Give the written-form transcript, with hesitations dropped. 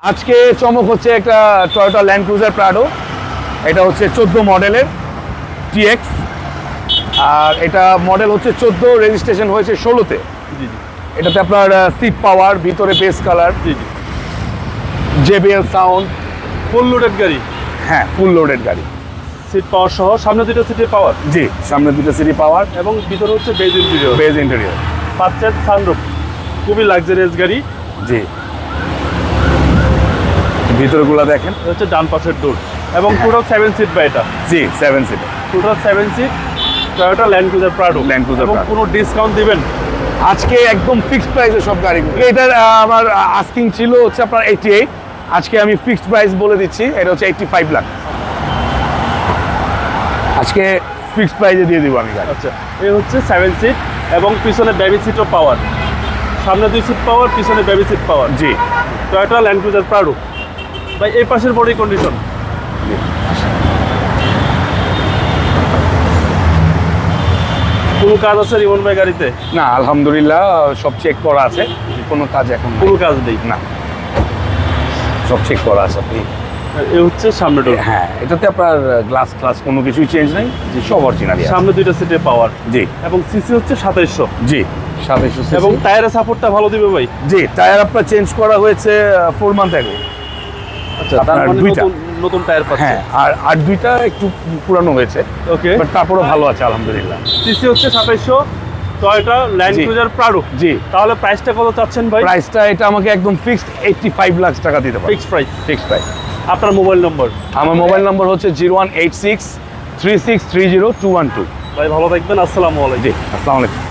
আজকে চমক হচ্ছে একটা টয়োটা ল্যান্ড ক্রুজার প্রাডো। এটা হচ্ছে 14 মডেলের টিএক্স, আর এটা মডেল হচ্ছে 14, রেজিস্ট্রেশন হয়েছে 16-তে। জি জি এটাতে আপনার সিট পাওয়ার, ভিতরে বেস কালার, জি জি জেবিএল সাউন্ড। ফুল লোডেড গাড়ি। হ্যাঁ, ফুল লোডেড গাড়ি। সিট পাওয়ার সহ সামনে দুটো সিটের পাওয়ার। জি, সামনে দুটো সিটি পাওয়ার এবং ভিতরে হচ্ছে বেজ ইন্টেরিয়র। Beige interior. পাচ্ছেন সানরুফ, খুবই লাক্সারিয়াস গাড়ি। জি, ভিতরগুলো দেখেন। এটা হচ্ছে ডান পাশের ডোর এবং টোটাল 7 সিট বা এটা। জি, 7 seater. Total 7 seat Toyota Land Cruiser Prado. Land Cruiser এবং Prado। কোনো ডিসকাউন্ট দিবেন? আজকে একদম ফিক্সড প্রাইসে সব গাড়িগুলো। এটার আমার আস্কিং ছিল হচ্ছে আপনার 88, আজকে আমি ফিক্সড প্রাইস বলে দিচ্ছি, এটা হচ্ছে 85 লাখ। আজকে ফিক্সড প্রাইসে দিয়ে দিব আমি গাড়ি। আচ্ছা, এই হচ্ছে 7 সিট এবং পিছনে বেবি সিটও পাওয়ার। সামনে 2 সিট পাওয়ার, পিছনে বেবি সিট পাওয়ার। জি, টয়োটা ল্যান্ড ক্রুজার প্রাডো। ভাই এই পাশের বডি কন্ডিশন কোনো কাজ আছে রিমন ভাই গাড়িতে? না আলহামদুলিল্লাহ সব চেক করা আছে, কোনো কাজ এখন নাই। কোনো কাজ নেই না, সব চেক করা আছে আপনি। এই হচ্ছে সামনে ডোর। হ্যাঁ, এটাতে আপনার গ্লাস ক্লাস কোনো কিছুই চেঞ্জ নাই, সব অরিজিনালি। সামনে 2টা সিটে পাওয়ার জি এবং সিসি হচ্ছে 2700 জি, 2700 এবং টায়ারের সাপোর্টটা ভালো দিবে ভাই। জি, টায়ার আপনার চেঞ্জ করা হয়েছে 4 মান্থ আগে। আচ্ছা, তার আপনার মানে দুইটা। নতুন টায়ার পাচ্ছে। হ্যাঁ, আর দুইটা একটু পুরানো হয়েছে, ওকে। বাট তারপরে ভালো আছে আলহামদুলিল্লাহ। সিসি হচ্ছে 2700, টয়োটা ল্যান্ড জি। Cruiser Prado. জি, তাহলে প্রাইসটা কত চাচ্ছেন ভাই? প্রাইসটা এটা আমাকে একদম ফিক্সড 85 লাখ টাকা দিতে পারবে। Fixed price. Fixed price. আপনার মোবাইল নম্বর? আমার মোবাইল নম্বর হচ্ছে 0186 3630 212। ভাই ভালো থাকবেন, আসসালামু আলাইকুম। জি, আসসালামু আলাইকুম।